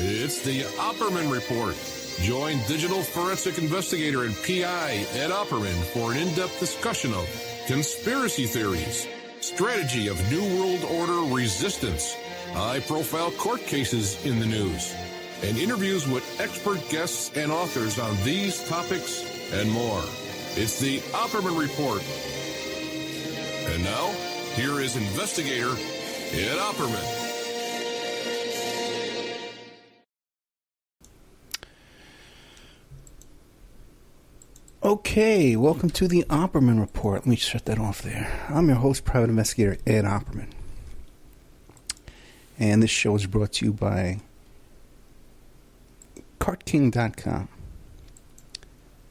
It's the Opperman Report. Join digital forensic investigator and PI Ed Opperman for an in-depth discussion of conspiracy theories, strategy of New World Order resistance, high-profile court cases in the news, and interviews with expert guests and authors on these topics and more. It's the Opperman Report. And now, here is investigator Ed Opperman. Okay, welcome to the Opperman Report. Let me shut that off there. I'm your host, private investigator Ed Opperman. And this show is brought to you by CartKing.com.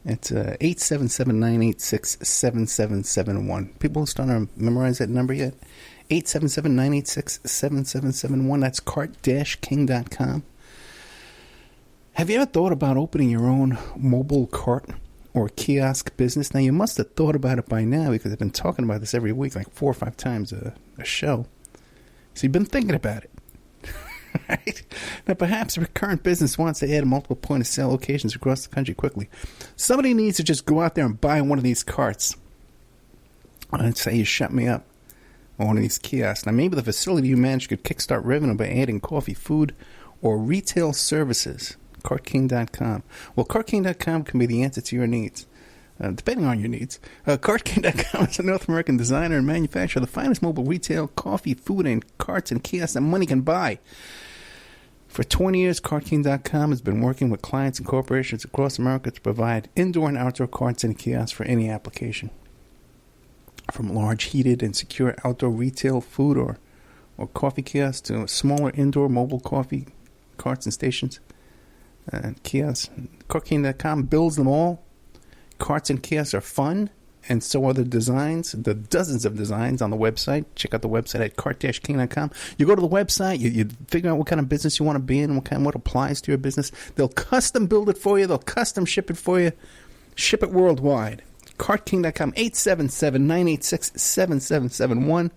It's 877-986-7771. People starting to memorize that number yet? 877-986-7771. That's cart-king.com. Have you ever thought about opening your own mobile cart or kiosk business? Now, you must have thought about it by now because I've been talking about this every week, like 4 or 5 times a show. So you've been thinking about it. Right? Now, perhaps a recurrent business wants to add multiple point-of-sale locations across the country quickly. Somebody needs to just go out there and buy one of these carts. I'd say you shut me up on one of these kiosks. Now, maybe the facility you manage could kickstart revenue by adding coffee, food, or retail services. CartKing.com. Well, CartKing.com can be the answer to your needs, depending on your needs. CartKing.com is a North American designer and manufacturer of the finest mobile retail, coffee, food, and carts and kiosks that money can buy. For 20 years, CartKing.com has been working with clients and corporations across America to provide indoor and outdoor carts and kiosks for any application. From large heated and secure outdoor retail food or coffee kiosks to smaller indoor mobile coffee carts and stations and kiosks. CartKing.com builds them all. Carts and kiosks are fun, and so are the designs, the dozens of designs on the website. Check out the website at cart-king.com. You go to the website, you figure out what kind of business you want to be in, what applies to your business. They'll custom build it for you. They'll custom ship it for you. Ship it worldwide. CartKing.com, 877-986-7771.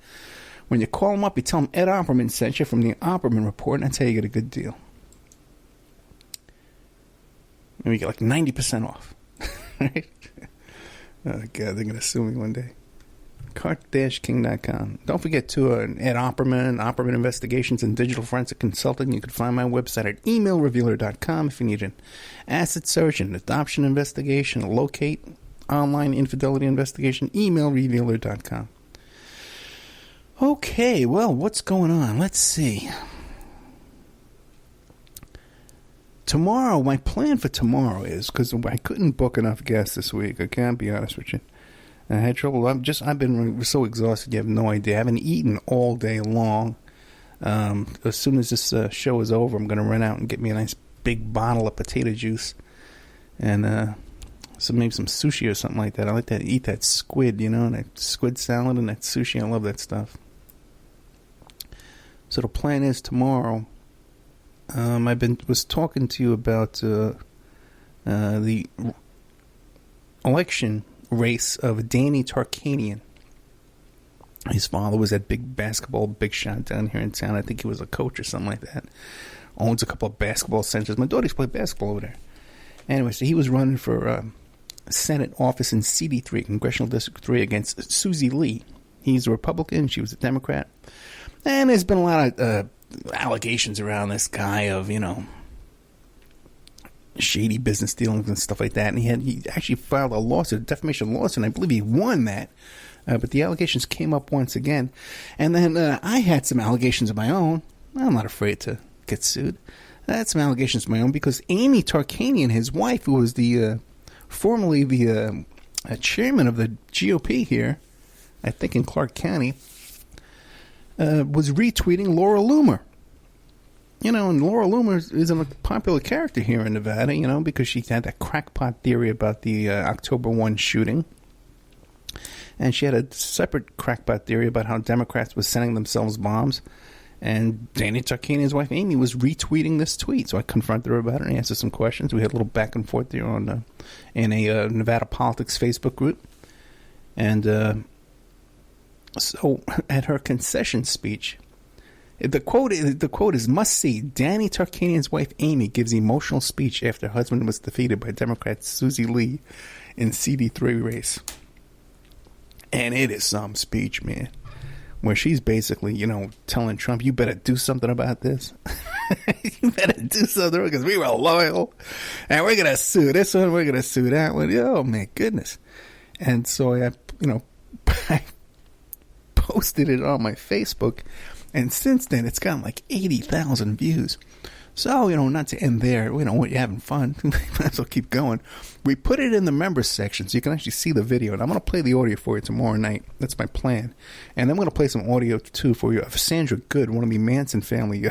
When you call them up, you tell them Ed Opperman sent you from the Opperman Report, and that's how you get a good deal. And we get like 90% off. Right? Oh, God, they're going to sue me one day. Cart-king.com. Don't forget to Ed Opperman, Opperman Investigations, and Digital Forensic Consulting. You can find my website at emailrevealer.com if you need an asset search, an adoption investigation, a locate, online infidelity investigation, emailrevealer.com. Okay, well, what's going on? Let's see. Tomorrow, my plan for tomorrow is, because I couldn't book enough guests this week, I can't be honest with you. I had trouble. I've been so exhausted, you have no idea. I haven't eaten all day long. As soon as this show is over, I'm going to run out and get me a nice big bottle of potato juice and maybe some sushi or something like that. I like to eat that squid, that squid salad and that sushi. I love that stuff. So the plan is tomorrow. Was talking to you about the election race of Danny Tarkanian. His father was that big shot down here in town. I think he was a coach or something like that. Owns a couple of basketball centers. My daughters play basketball over there. Anyway, so he was running for Senate office in CD3, Congressional District 3, against Susie Lee. He's a Republican. She was a Democrat. And there's been a lot of allegations around this guy of, shady business dealings and stuff like that. And he actually filed a lawsuit, a defamation lawsuit, and I believe he won that. But the allegations came up once again. And then I had some allegations of my own. I'm not afraid to get sued. I had some allegations of my own because Amy Tarkanian, his wife, who was formerly the chairman of the GOP here, I think in Clark County, was retweeting Laura Loomer. And Laura Loomer is a popular character here in Nevada, because she had that crackpot theory about the October 1 shooting. And she had a separate crackpot theory about how Democrats were sending themselves bombs. And Danny Tarkanian's wife, Amy, was retweeting this tweet. So I confronted her about it and answered some questions. We had a little back and forth there in a Nevada Politics Facebook group. And so at her concession speech, The quote is must see. Danny Tarkanian's wife Amy gives emotional speech after her husband was defeated by Democrat Susie Lee in CD3 race. And it is some speech, man, where she's basically, telling Trump, you better do something about this. You better do something because we were loyal. And we're going to sue this one. We're going to sue that one. Oh, my goodness. And so I posted it on my Facebook. And since then, it's gotten like 80,000 views. So, not to end there, you're having fun. Might as well keep going. We put it in the members section so you can actually see the video. And I'm going to play the audio for you tomorrow night. That's my plan. And I'm going to play some audio, too, for you of Sandra Good, one of the Manson family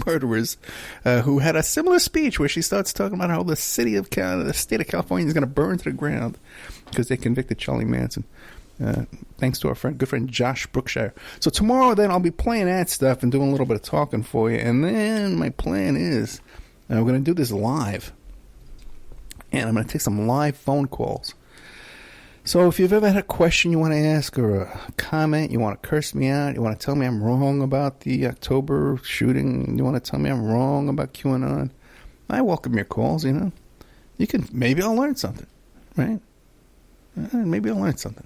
murderers, who had a similar speech where she starts talking about how the state of California is going to burn to the ground because they convicted Charlie Manson. Thanks to our good friend Josh Brookshire. So tomorrow then I'll be playing that stuff and doing a little bit of talking for you. And then my plan is we're going to do this live. And I'm going to take some live phone calls. So if you've ever had a question you want to ask or a comment, you want to curse me out, you want to tell me I'm wrong about the October shooting, you want to tell me I'm wrong about QAnon, I welcome your calls, You can, maybe I'll learn something, right? Maybe I'll learn something.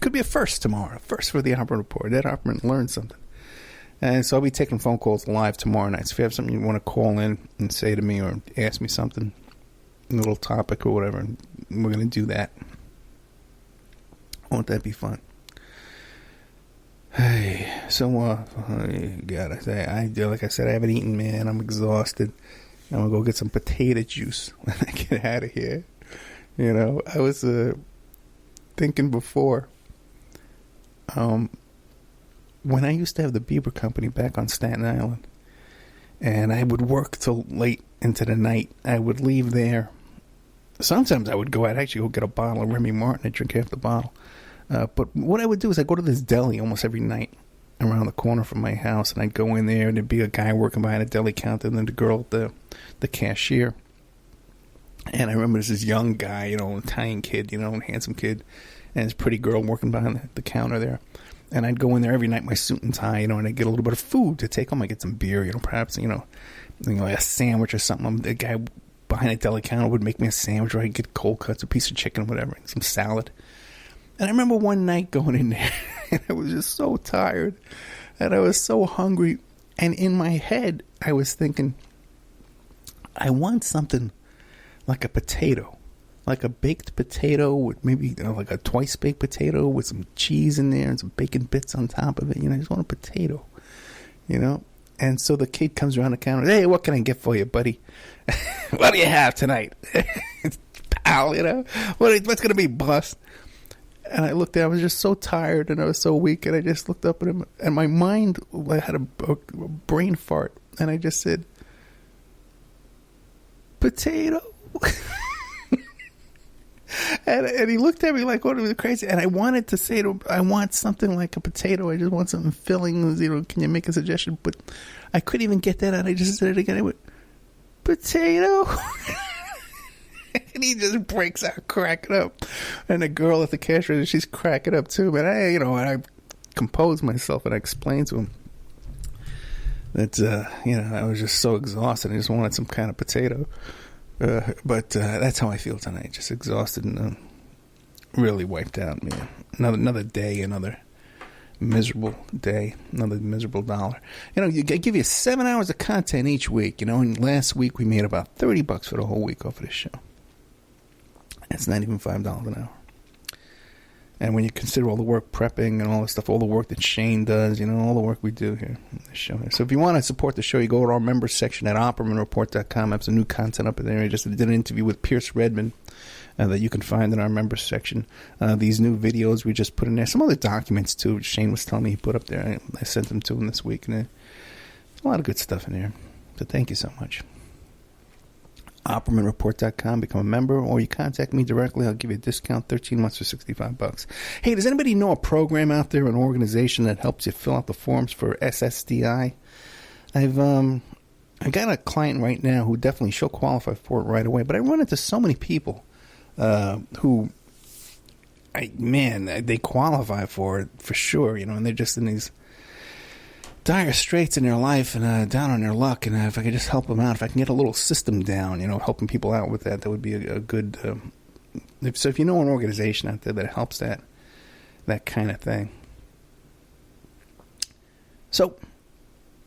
Could be a first tomorrow. First for the Opera Report. Ed Opperman learned something. And so I'll be taking phone calls live tomorrow night. So if you have something you want to call in and say to me or ask me something, a little topic or whatever, we're going to do that. Won't that be fun? Hey, so, God, like I said, I haven't eaten, man. I'm exhausted. I'm going to go get some potato juice when I get out of here. I was thinking before, when I used to have the Bieber Company back on Staten Island, and I would work till late into the night, I would leave there. Sometimes I would go out, actually go get a bottle of Remy Martin and drink half the bottle. But what I would do is I'd go to this deli almost every night around the corner from my house, and I'd go in there, and there'd be a guy working behind a deli counter, and then the girl at the cashier. And I remember this young guy, Italian kid, handsome kid, and this pretty girl working behind the counter there. And I'd go in there every night, my suit and tie, and I'd get a little bit of food to take home. I'd get some beer, perhaps, a sandwich or something. The guy behind the deli counter would make me a sandwich, or I'd get cold cuts, a piece of chicken, whatever, and some salad. And I remember one night going in there, and I was just so tired, and I was so hungry. And in my head, I was thinking, I want something like a potato, like a baked potato with maybe like a twice baked potato with some cheese in there and some bacon bits on top of it. I just want a potato, And so the kid comes around the counter. Hey, what can I get for you, buddy? What do you have tonight? Pal, what's going to be, boss? And I looked at him. I was just so tired and I was so weak. And I just looked up at him. And my mind, I had a brain fart. And I just said, potato. And he looked at me like, what, was crazy? And I wanted to say to him, I want something like a potato. I just want something filling. Can you make a suggestion? But I couldn't even get that out. I just said it again. I went, potato. And he just breaks out cracking up. And the girl at the cash register, she's cracking up too. But I composed myself and I explained to him that, I was just so exhausted. I just wanted some kind of potato. But that's how I feel tonight. Just exhausted and really wiped out, man. Another day, another miserable day, another miserable dollar. I give you 7 hours of content each week. And last week we made about $30 for the whole week off of this show. That's not even $5 an hour. And when you consider all the work prepping and all the stuff, all the work that Shane does, all the work we do here on the show. So if you want to support the show, you go to our members section at OppermanReport.com. I have some new content up in there. I just did an interview with Pierce Redmond that you can find in our members section. These new videos we just put in there. Some other documents, too, Shane was telling me he put up there. I sent them to him this week. And a lot of good stuff in there. So thank you so much. OppermanReport.com, become a member, or you contact me directly. I'll give you a discount, 13 months for $65. Hey, does anybody know a program out there, an organization that helps you fill out the forms for SSDI? I got a client right now who definitely she'll qualify for it right away, but I run into so many people who, they qualify for it for sure, and they're just in these dire straits in their life and down on their luck, and if I could just help them out, if I can get a little system down, helping people out with that would be a good. If you know an organization out there that helps that kind of thing. So,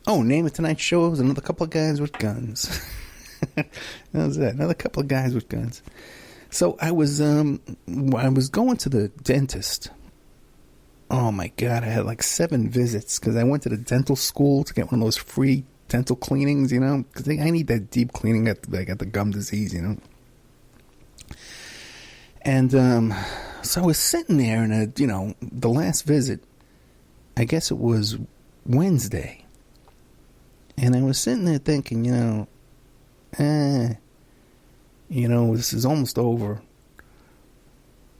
name of tonight's show was Another Couple of Guys with Guns. That was that. Another couple of guys with guns. So I was going to the dentist. Oh my God, I had like 7 visits because I went to the dental school to get one of those free dental cleanings, because I need that deep cleaning at the gum disease, And so I was sitting there, and the last visit, I guess it was Wednesday, and I was sitting there thinking, this is almost over.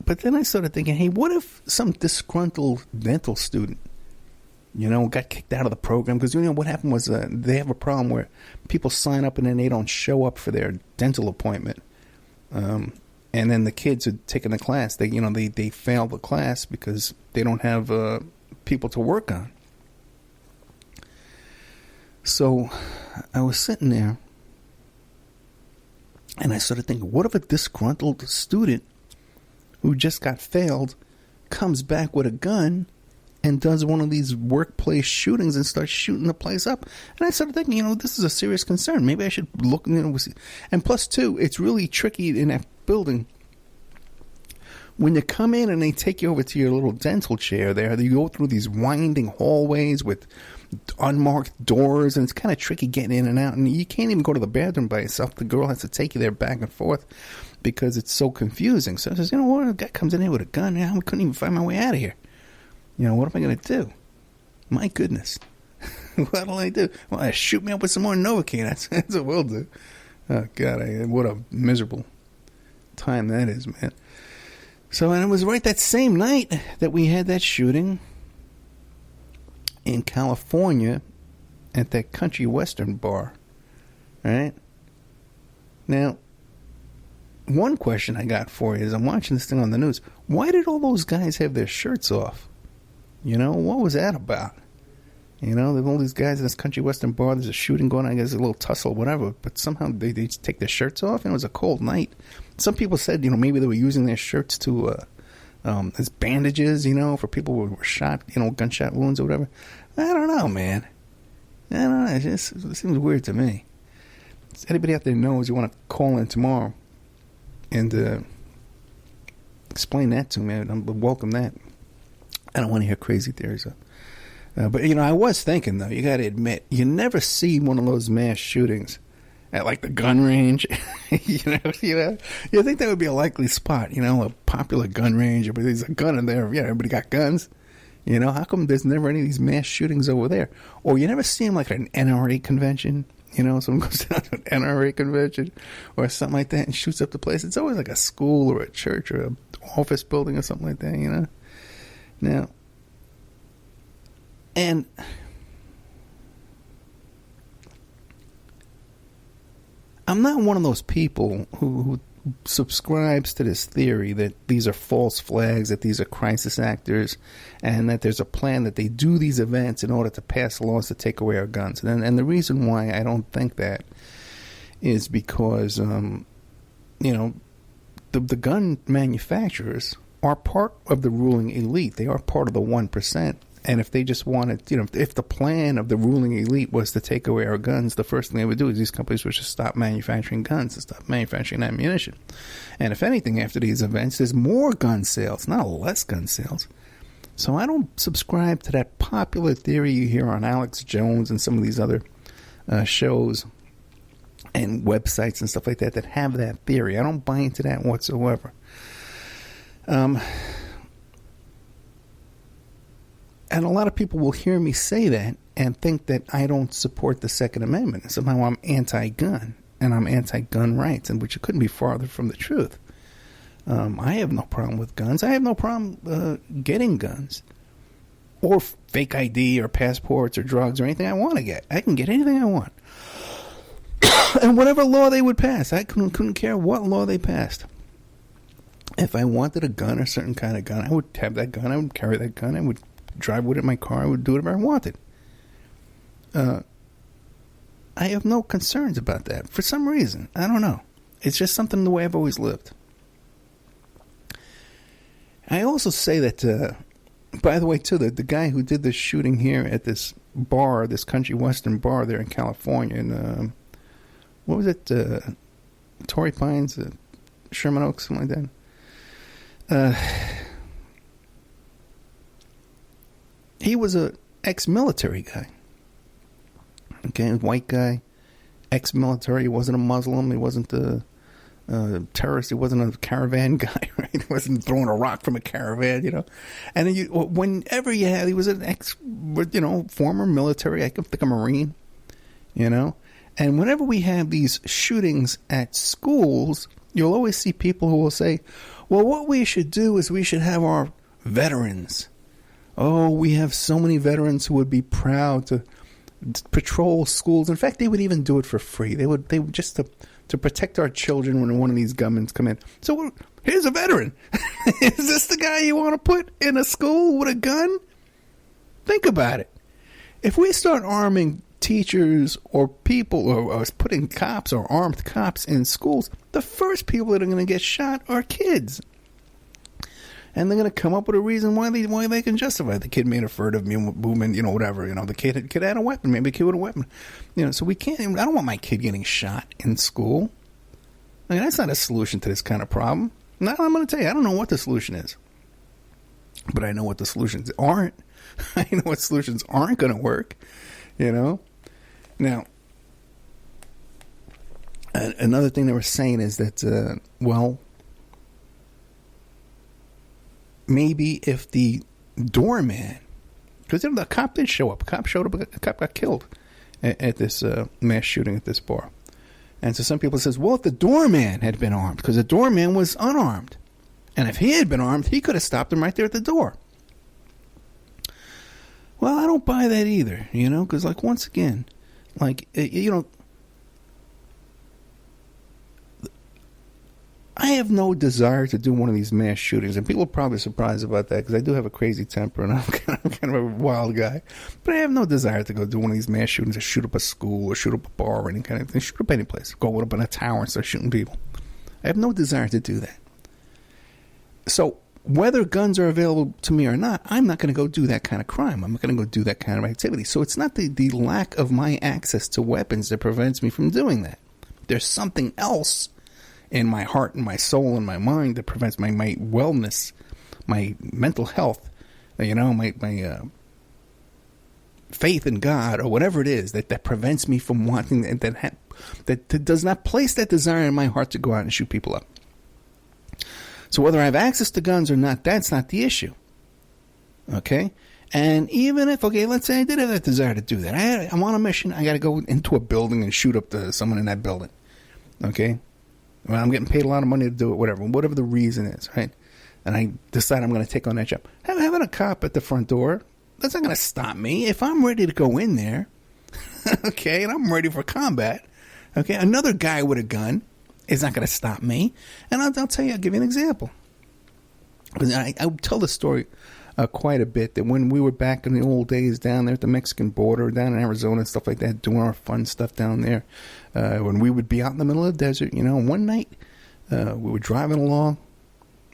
But then I started thinking, hey, what if some disgruntled dental student, got kicked out of the program? Because, what happened was they have a problem where people sign up and then they don't show up for their dental appointment. And then the kids who are taking the class, they fail the class because they don't have people to work on. So I was sitting there, and I started thinking, what if a disgruntled student who just got failed comes back with a gun and does one of these workplace shootings and starts shooting the place up? And I started thinking, this is a serious concern. Maybe I should look. And plus, too, it's really tricky in that building. When you come in and they take you over to your little dental chair there, you go through these winding hallways with unmarked doors, and it's kind of tricky getting in and out. And you can't even go to the bathroom by yourself. The girl has to take you there back and forth because it's so confusing. So I says, what? A guy comes in here with a gun. I couldn't even find my way out of here. What am I going to do? My goodness. What will I do? Well, I shoot me up with some more Novocaine. That's what we'll do. Oh, God, what a miserable time that is, man. So, and it was right that same night that we had that shooting in California at that country western bar. Right? Now, one question I got for you is, I'm watching this thing on the news. Why did all those guys have their shirts off? What was that about? There's all these guys in this country western bar. There's a shooting going on. I guess a little tussle, whatever. But somehow they just take their shirts off. And it was a cold night. Some people said, maybe they were using their shirts to as bandages, for people who were shot, gunshot wounds or whatever. I don't know, man. I don't know. It seems weird to me. If anybody out there knows, you want to call in tomorrow and explain that to me, I'd welcome that. I don't want to hear crazy theories. But, I was thinking, though, you got to admit, you never see one of those mass shootings at, like, the gun range. You think that would be a likely spot, a popular gun range. There's a gun in there. Yeah, everybody got guns. How come there's never any of these mass shootings over there? Or you never see them, like, at an NRA convention. Someone goes down to an NRA convention or something like that and shoots up the place. It's always like a school or a church or an office building or something like that, Now, and I'm not one of those people who subscribes to this theory that these are false flags, that these are crisis actors, and that there's a plan that they do these events in order to pass laws to take away our guns. And the reason why I don't think that is because, the gun manufacturers are part of the ruling elite. They are part of the 1%. And if they just wanted, if the plan of the ruling elite was to take away our guns, the first thing they would do is these companies would just stop manufacturing guns and stop manufacturing ammunition. And if anything, after these events, there's more gun sales, not less gun sales. So I don't subscribe to that popular theory you hear on Alex Jones and some of these other shows and websites and stuff like that have that theory. I don't buy into that whatsoever. And a lot of people will hear me say that and think that I don't support the Second Amendment. Somehow I'm anti-gun and I'm anti-gun rights, and which couldn't be farther from the truth. I have no problem with guns. I have no problem getting guns or fake ID or passports or drugs or anything I want to get. I can get anything I want. And whatever law they would pass, I couldn't care what law they passed. If I wanted a gun, a certain kind of gun, I would have that gun. I would carry that gun. I would drive with it in my car. I would do whatever I wanted. I have no concerns about that for some reason. I don't know. It's just something the way I've always lived. I also say that, by the way, too, the guy who did this shooting here at this bar, this country western bar there in California, and what was it, Torrey Pines, Sherman Oaks, something like that. He was a ex-military guy. Okay, white guy, ex-military. He wasn't a Muslim. He wasn't a terrorist. He wasn't a caravan guy, right? He wasn't throwing a rock from a caravan, you know. And then whenever you had, he was an former military. I think a Marine, you know. And whenever we have these shootings at schools, you'll always see people who will say, well, what we should do is we should have our veterans. Oh, we have so many veterans who would be proud to patrol schools. In fact, they would even do it for free. They would just to protect our children when one of these gunmen come in. So here's a veteran. Is this the guy you want to put in a school with a gun? Think about it. If we start arming teachers or people or putting cops or armed cops in schools, the first people that are going to get shot are kids. And they're going to come up with a reason why they can justify it. The kid made a furtive movement, whatever. The kid had a weapon. Maybe a kid with a weapon. So we can't. I don't want my kid getting shot in school. I mean, that's not a solution to this kind of problem. Now I'm going to tell you, I don't know what the solution is, but I know what the solutions aren't. I know what solutions aren't going to work. Now, another thing they were saying is that, maybe if the doorman, because the cop did show up. A cop showed up. A cop got killed at this mass shooting at this bar. And so some people says, well, if the doorman had been armed, because the doorman was unarmed, and if he had been armed, he could have stopped him right there at the door. Well, I don't buy that either, because once again, I have no desire to do one of these mass shootings, and people are probably surprised about that because I do have a crazy temper and I'm kind of a wild guy. But I have no desire to go do one of these mass shootings, or shoot up a school, or shoot up a bar, or any kind of thing. Shoot up any place. Go up in a tower and start shooting people. I have no desire to do that. So whether guns are available to me or not, I'm not going to go do that kind of crime. I'm not going to go do that kind of activity. So it's not the lack of my access to weapons that prevents me from doing that. There's something else in my heart and my soul and my mind that prevents my wellness, my mental health, my faith in God, or whatever it is that prevents me from wanting that does not place that desire in my heart to go out and shoot people up. So whether I have access to guns or not, that's not the issue. Okay? And even if, let's say I did have that desire to do that. I'm on a mission. I got to go into a building and shoot up someone in that building. Okay? Well, I'm getting paid a lot of money to do it, whatever the reason is, right? And I decide I'm going to take on that job. Having a cop at the front door, that's not going to stop me. If I'm ready to go in there, okay, and I'm ready for combat, okay, another guy with a gun is not going to stop me. And I'll tell you, I'll give you an example. I tell the story quite a bit, that when we were back in the old days down there at the Mexican border, down in Arizona and stuff like that, doing our fun stuff down there, when we would be out in the middle of the desert, one night we were driving along,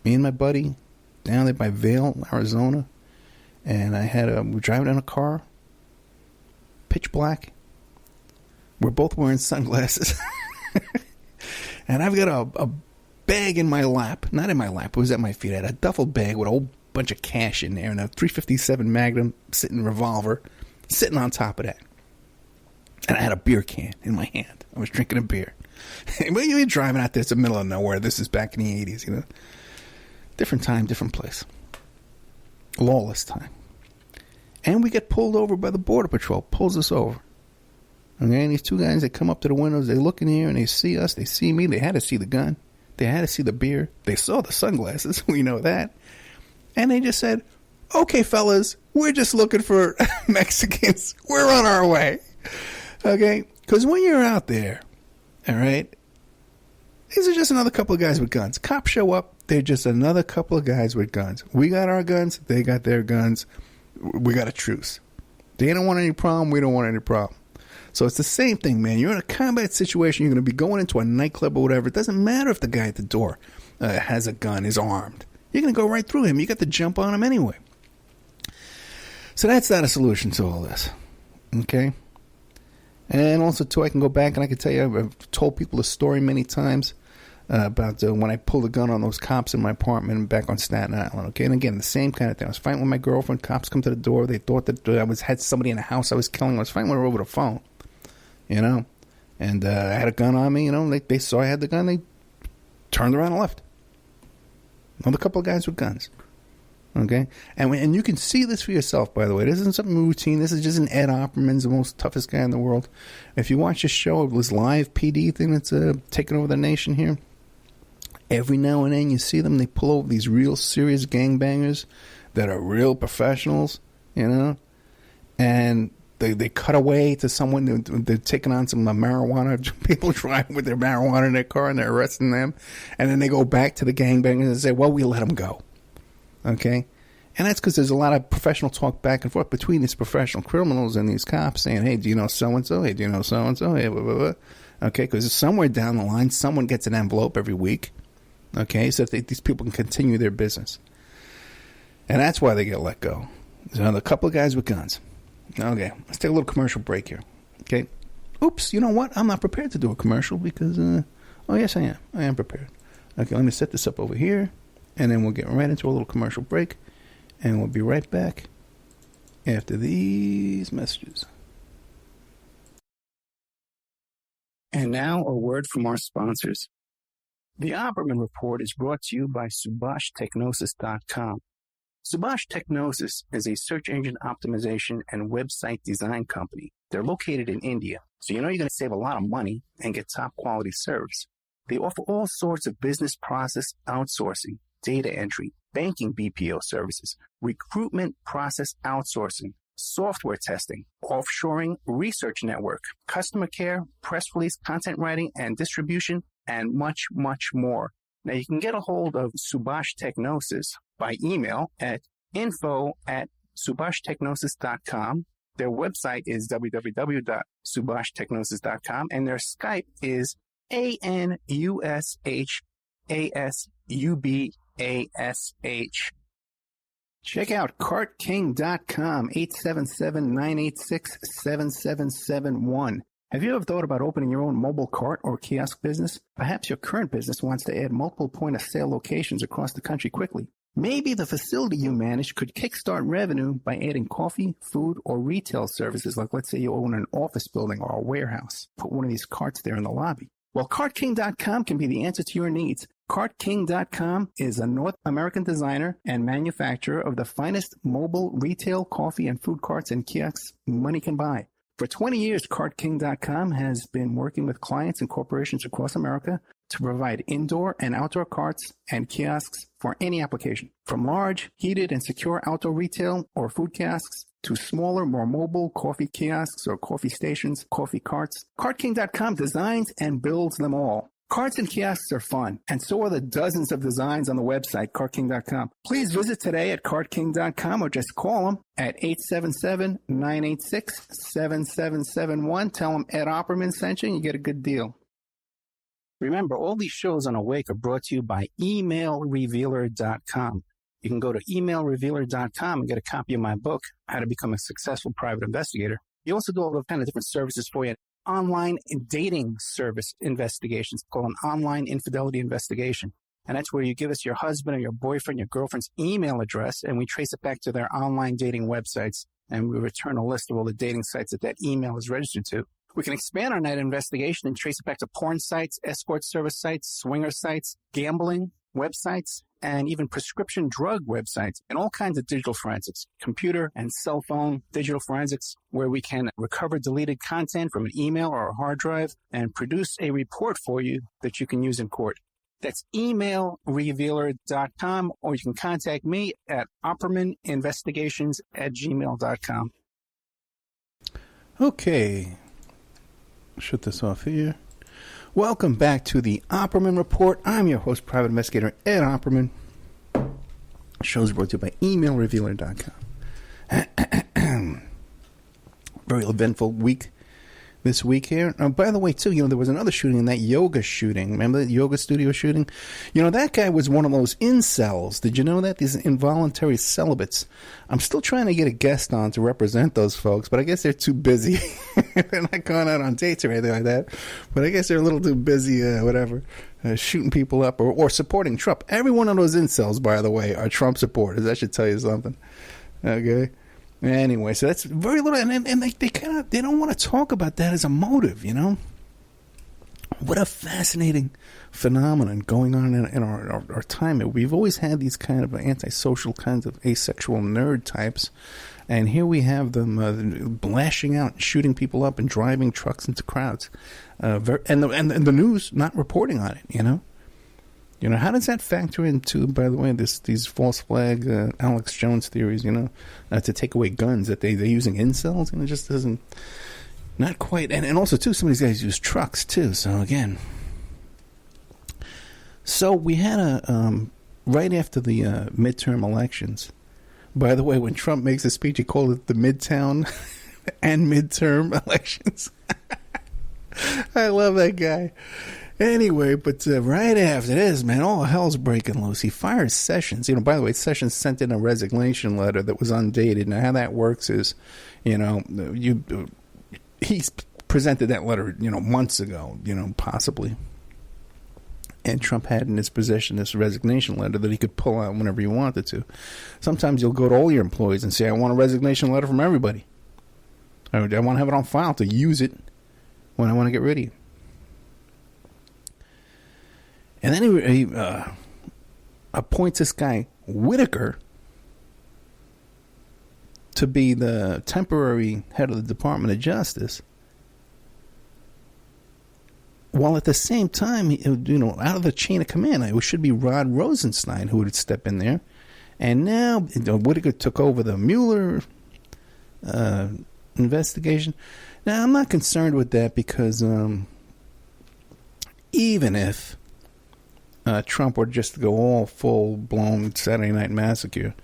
me and my buddy, down there by Vail, Arizona, and we were driving in a car, pitch black. We're both wearing sunglasses. And I've got a bag in my lap, not in my lap, it was at my feet. I had a duffel bag with a whole bunch of cash in there and a .357 Magnum revolver sitting on top of that. And I had a beer can in my hand. I was drinking a beer. Well, you're driving out there, it's the middle of nowhere. This is back in the 80s, Different time, different place. Lawless time. And we get pulled over by the Border Patrol, pulls us over. Okay, and these two guys, they come up to the windows, they look in here and they see us, they see me, they had to see the gun, they had to see the beer, they saw the sunglasses, we know that. And they just said, okay, fellas, we're just looking for Mexicans. We're on our way. Okay? Because when you're out there, all right, these are just another couple of guys with guns. Cops show up, they're just another couple of guys with guns. We got our guns, they got their guns. We got a truce. They don't want any problem. We don't want any problem. So it's the same thing, man. You're in a combat situation. You're going to be going into a nightclub or whatever. It doesn't matter if the guy at the door has a gun, is armed. You're going to go right through him. You got to jump on him anyway. So that's not a solution to all this. Okay? And also, too, I can go back and I can tell you, I've told people the story many times about when I pulled a gun on those cops in my apartment back on Staten Island. Okay? And again, the same kind of thing. I was fighting with my girlfriend. Cops come to the door. They thought that I had somebody in the house I was killing. I was fighting with her over the phone. You know? And I had a gun on me. You know? They saw I had the gun. They turned around and left. Another couple of guys with guns. Okay? And you can see this for yourself, by the way. This isn't something routine. This is just an Ed Opperman's the most toughest guy in the world. If you watch this show, this live PD thing that's taking over the nation here, every now and then you see them. They pull over these real serious gangbangers that are real professionals, you know? And they cut away to someone. They're taking on some marijuana. People driving with their marijuana in their car and they're arresting them. And then they go back to the gangbangers and say, well, we let them go. Okay? And that's because there's a lot of professional talk back and forth between these professional criminals and these cops saying, hey, do you know so-and-so? Hey, do you know so-and-so? Hey, blah, blah, blah. Okay? Because somewhere down the line, someone gets an envelope every week. Okay? So that these people can continue their business. And that's why they get let go. There's another couple of guys with guns. Okay. Let's take a little commercial break here. Okay? Oops. You know what? I'm not prepared to do a commercial because, oh, yes, I am. I am prepared. Okay, let me set this up over here. And then we'll get right into a little commercial break. And we'll be right back after these messages. And now a word from our sponsors. The Opperman Report is brought to you by SubhashTechnosis.com. Subash Technosis is a search engine optimization and website design company. They're located in India, so you know you're going to save a lot of money and get top quality service. They offer all sorts of business process outsourcing, data entry, banking BPO services, recruitment process outsourcing, software testing, offshoring, research network, customer care, press release, content writing, and distribution, and much, much more. Now, you can get a hold of Subash Technosis by email at info@subashtechnosis.com. Their website is www.subashtechnosis.com, and their Skype is ANUSHASUBASH. Check out CartKing.com, 877-986-7771. Have you ever thought about opening your own mobile cart or kiosk business? Perhaps your current business wants to add multiple point-of-sale locations across the country quickly. Maybe the facility you manage could kickstart revenue by adding coffee, food, or retail services, like let's say you own an office building or a warehouse. Put one of these carts there in the lobby. Well, CartKing.com can be the answer to your needs. CartKing.com is a North American designer and manufacturer of the finest mobile retail coffee and food carts and kiosks money can buy. For 20 years, CartKing.com has been working with clients and corporations across America to provide indoor and outdoor carts and kiosks for any application. From large, heated, and secure outdoor retail or food kiosks to smaller, more mobile coffee kiosks or coffee stations, coffee carts, CartKing.com designs and builds them all. Carts and kiosks are fun, and so are the dozens of designs on the website, CartKing.com. Please visit today at CartKing.com or just call them at 877-986-7771. Tell them Ed Opperman sent you and you get a good deal. Remember, all these shows on Awake are brought to you by EmailRevealer.com. You can go to EmailRevealer.com and get a copy of my book, How to Become a Successful Private Investigator. You also do all the kind of different services for you. Online dating service investigations called an online infidelity investigation. And that's where you give us your husband or your boyfriend, your girlfriend's email address, and we trace it back to their online dating websites, and we return a list of all the dating sites that email is registered to. We can expand on that investigation and trace it back to porn sites, escort service sites, swinger sites, gambling websites, and even prescription drug websites, and all kinds of digital forensics, computer and cell phone digital forensics, where we can recover deleted content from an email or a hard drive and produce a report for you that you can use in court. That's emailrevealer.com, or you can contact me at oppermaninvestigations@gmail.com. Okay. Shut this off here. Welcome back to the Opperman Report. I'm your host, Private Investigator Ed Opperman. The show is brought to you by emailrevealer.com. Very eventful week this week here. By the way, too, there was another shooting in that yoga shooting. Remember that yoga studio shooting? That guy was one of those incels. Did you know that? These involuntary celibates. I'm still trying to get a guest on to represent those folks, but I guess they're too busy. They're not going out on dates or anything like that. But I guess they're a little too busy, shooting people up or supporting Trump. Every one of those incels, by the way, are Trump supporters. That should tell you something. Okay? Anyway, so that's very little, and they don't want to talk about that as a motive, What a fascinating phenomenon going on in our time. We've always had these kind of antisocial kinds of asexual nerd types, and here we have them lashing out, and shooting people up, and driving trucks into crowds, and the news not reporting on it, how does that factor into, by the way, these false flag Alex Jones theories, to take away guns, that they're using incels? It just doesn't, not quite. And also, too, some of these guys use trucks, too. So, again. So, we had right after the midterm elections, by the way, when Trump makes a speech, he called it the Midtown and midterm elections. I love that guy. Anyway, but right after this, man, all hell's breaking loose. He fires Sessions. By the way, Sessions sent in a resignation letter that was undated. Now, how that works is, he's presented that letter, months ago, possibly. And Trump had in his possession this resignation letter that he could pull out whenever he wanted to. Sometimes you'll go to all your employees and say, I want a resignation letter from everybody. I want to have it on file to use it when I want to get rid of you. And then he appoints this guy, Whitaker, to be the temporary head of the Department of Justice. While at the same time, out of the chain of command, it should be Rod Rosenstein who would step in there. And now Whitaker took over the Mueller investigation. Now, I'm not concerned with that because even if Trump were just to go all full-blown Saturday Night Massacre,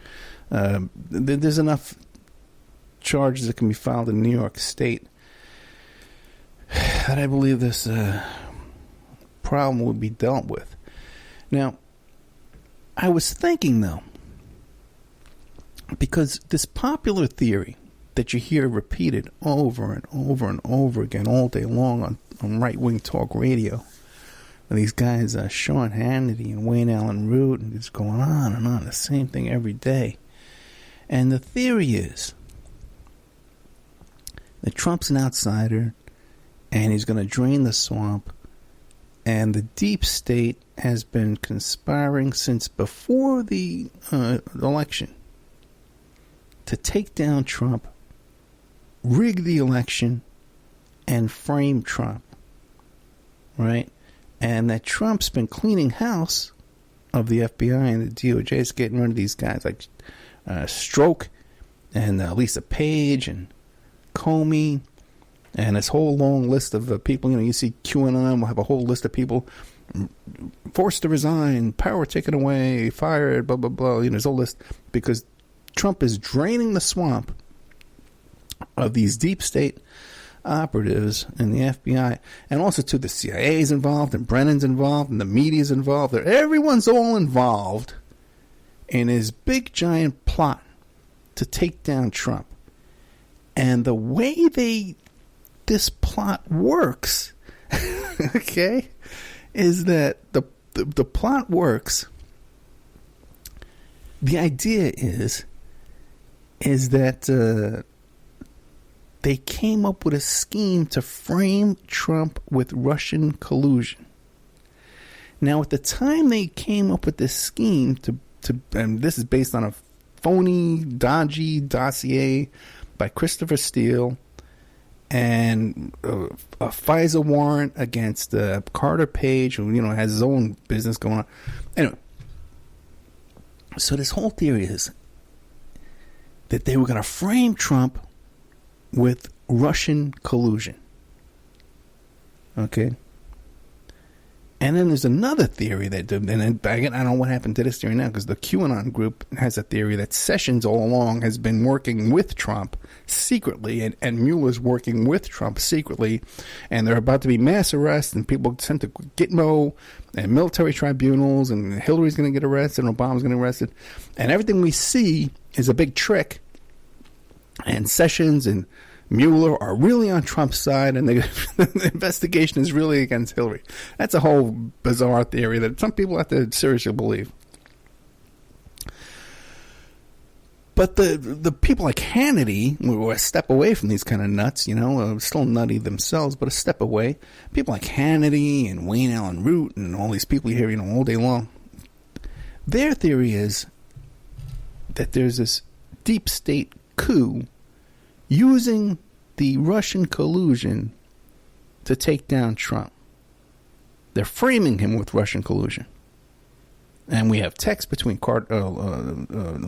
there's enough charges that can be filed in New York State that I believe this problem would be dealt with. Now, I was thinking, though, because this popular theory that you hear repeated over and over and over again all day long on right-wing talk radio, these guys, Sean Hannity and Wayne Allen Root, and it's going on and on, the same thing every day. And the theory is that Trump's an outsider, and he's going to drain the swamp, and the deep state has been conspiring since before the election to take down Trump, rig the election, and frame Trump, right? And that Trump's been cleaning house of the FBI and the DOJ is getting rid of these guys like Strzok and Lisa Page and Comey and this whole long list of people. You see QAnon will have a whole list of people forced to resign, power taken away, fired, blah, blah, blah. There's a whole list because Trump is draining the swamp of these deep state operatives in the FBI, and also to the CIA is involved, and Brennan's involved, and the media's involved. Everyone's all involved in his big giant plot to take down Trump. And the way this plot works, okay, is that the plot works. The idea is that they came up with a scheme to frame Trump with Russian collusion. Now, at the time they came up with this scheme and this is based on a phony, dodgy dossier by Christopher Steele and a FISA warrant against Carter Page, who has his own business going on. Anyway, so this whole theory is that they were going to frame Trump with Russian collusion. Okay? And then there's another theory that, and then again, I don't know what happened to this theory now, because the QAnon group has a theory that Sessions all along has been working with Trump secretly, and Mueller's working with Trump secretly, and there are about to be mass arrests, and people sent to Gitmo and military tribunals, and Hillary's going to get arrested, and Obama's going to get arrested, and everything we see is a big trick, and Sessions and Mueller are really on Trump's side, and the investigation is really against Hillary. That's a whole bizarre theory that some people have to seriously believe. But the people like Hannity were a step away from these kind of nuts, still nutty themselves, but a step away. People like Hannity and Wayne Allen Root and all these people you hear, all day long. Their theory is that there's this deep state coup using the Russian collusion to take down Trump. They're framing him with Russian collusion. And we have text between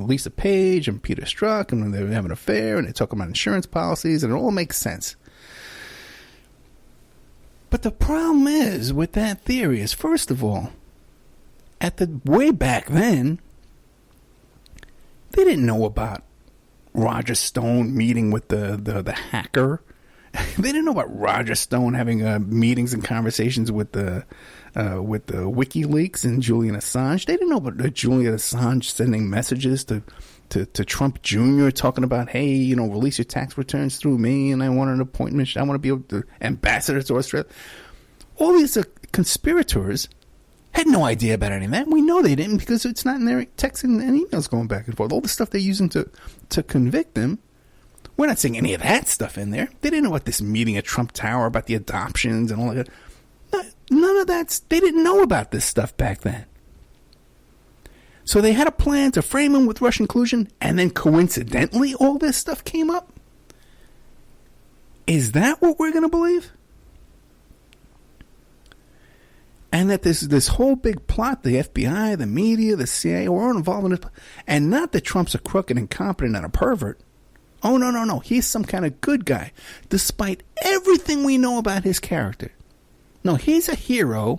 Lisa Page and Peter Strzok, and they have an affair, and they talk about insurance policies, and it all makes sense. But the problem is with that theory is, first of all, at the way back then, they didn't know about Roger Stone meeting with the hacker. They didn't know about Roger Stone having meetings and conversations with the WikiLeaks and Julian Assange. They didn't know about Julian Assange sending messages to Trump Jr. talking about, hey, release your tax returns through me, and I want an appointment. I want to be able to ambassador to Australia. All these conspirators had no idea about any of that. We know they didn't, because it's not in their texts and emails going back and forth. All the stuff they're using to convict them, we're not seeing any of that stuff in there. They didn't know about this meeting at Trump Tower, about the adoptions and all that. None of that. They didn't know about this stuff back then. So they had a plan to frame him with Russian collusion, and then coincidentally all this stuff came up? Is that what we're going to believe? And that this whole big plot, the FBI, the media, the CIA, we're all involved in it. And not that Trump's a crook and incompetent and a pervert. Oh, no. He's some kind of good guy, despite everything we know about his character. No, he's a hero,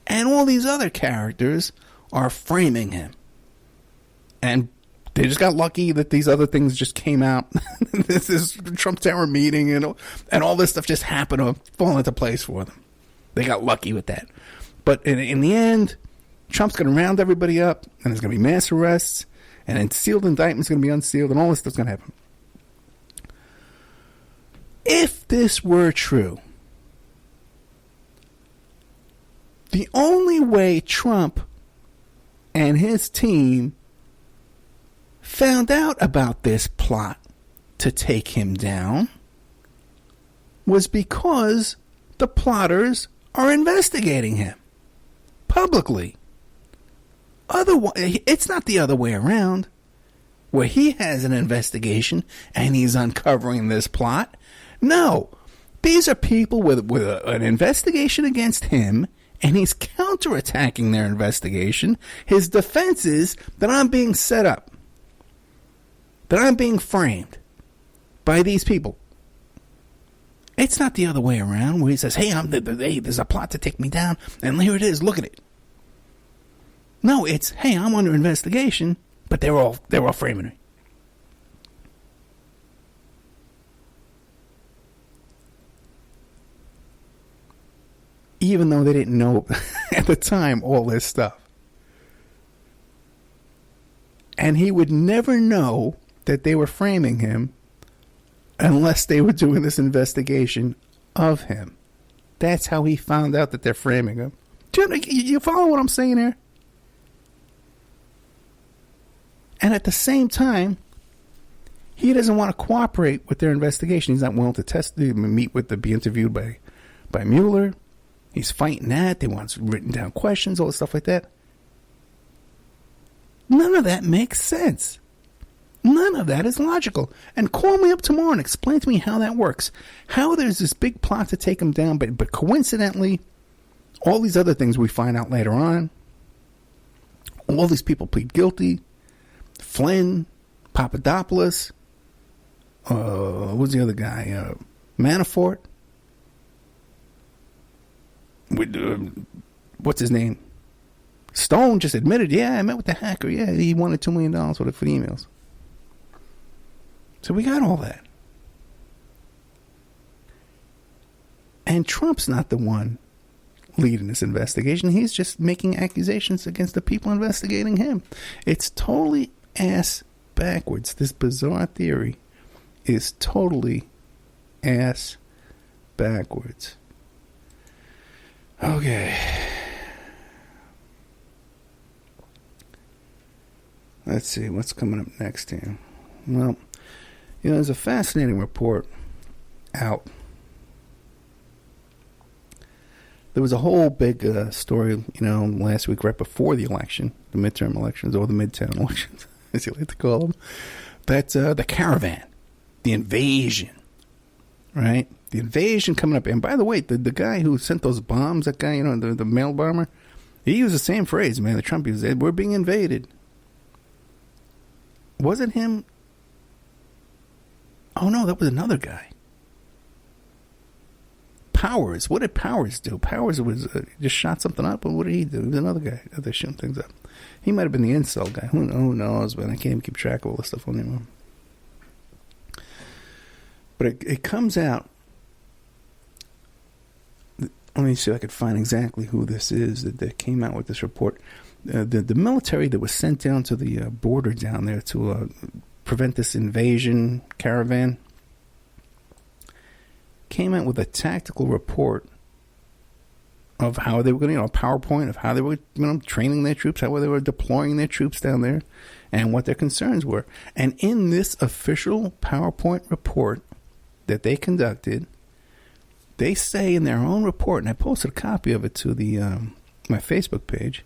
and all these other characters are framing him. And they just got lucky that these other things just came out. This is Trump Tower meeting, and all this stuff just happened to fall into place for them. They got lucky with that. But in the end, Trump's going to round everybody up, and there's going to be mass arrests, and then sealed indictments going to be unsealed, and all this stuff's going to happen. If this were true, the only way Trump and his team found out about this plot to take him down was because the plotters are investigating him publicly. Otherwise, it's not the other way around, where he has an investigation and he's uncovering this plot. No, these are people with an investigation against him, and he's counterattacking their investigation. His defense is that I'm being set up, that I'm being framed by these people. It's not the other way around, where he says, hey, there's a plot to take me down, and here it is, look at it. No, it's, hey, I'm under investigation, but they're all framing me. Even though they didn't know at the time all this stuff. And he would never know that they were framing him unless they were doing this investigation of him. That's how he found out that they're framing him. Do you follow what I'm saying here? And at the same time, he doesn't want to cooperate with their investigation. He's not willing to be interviewed by Mueller. He's fighting that. They want written down questions, all the stuff like that. None of that makes sense. None of that is logical. And call me up tomorrow and explain to me how that works. How there's this big plot to take him down, but coincidentally, all these other things we find out later on, all these people plead guilty. Flynn, Papadopoulos, what's the other guy? Manafort. what's his name? Stone just admitted, yeah, I met with the hacker. Yeah, he wanted $2 million for the emails. So we got all that. And Trump's not the one leading this investigation. He's just making accusations against the people investigating him. It's totally ass backwards. This bizarre theory is totally ass backwards. Okay. Let's see what's coming up next here. Well, there's a fascinating report out. There was a whole big story, last week right before the election, the midterm elections, or the midtown elections, as you like to call them. That's the caravan, the invasion, right? The invasion coming up. And by the way, the guy who sent those bombs, that guy, the mail bomber, he used the same phrase, man. The Trump used, we're being invaded. Was it him? Oh, no, that was another guy. Powers. What did Powers do? Powers was just shot something up, but what did he do? He was another guy that they shooting things up. He might have been the incel guy. Who knows, man? I can't even keep track of all this stuff anymore. But it comes out. Let me see if I can find exactly who this is that came out with this report. The military that was sent down to the border down there to prevent this invasion caravan came out with a tactical report of how they were going to, a PowerPoint of how they were, training their troops, how they were deploying their troops down there, and what their concerns were. And in this official PowerPoint report that they conducted, they say in their own report, and I posted a copy of it to the my Facebook page,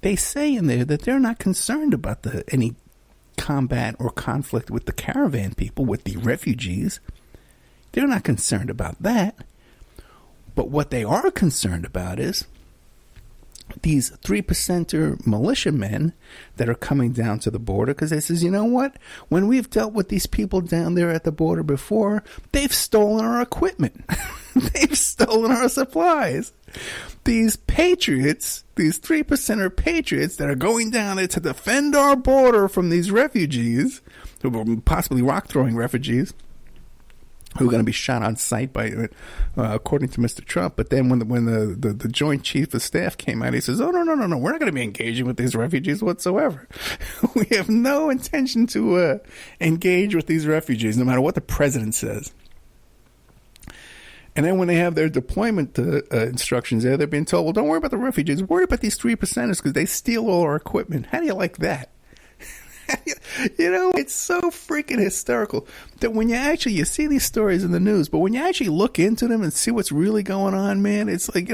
they say in there that they're not concerned about any combat or conflict with the caravan people, with the refugees. They're not concerned about that. But what they are concerned about is these 3%er militiamen that are coming down to the border, because they says, you know what? When we've dealt with these people down there at the border before, they've stolen our equipment. They've stolen our supplies. These patriots, these 3%er patriots that are going down there to defend our border from these refugees, possibly rock-throwing refugees, who are going to be shot on sight by, according to Mr. Trump. But then when the Joint Chief of Staff came out, he says, oh, no, we're not going to be engaging with these refugees whatsoever. We have no intention to engage with these refugees, no matter what the president says. And then when they have their deployment instructions there, they're being told, well, don't worry about the refugees. Worry about these 3%ers because they steal all our equipment. How do you like that? It's so freaking hysterical that when you see these stories in the news, but when you actually look into them and see what's really going on, man, it's like,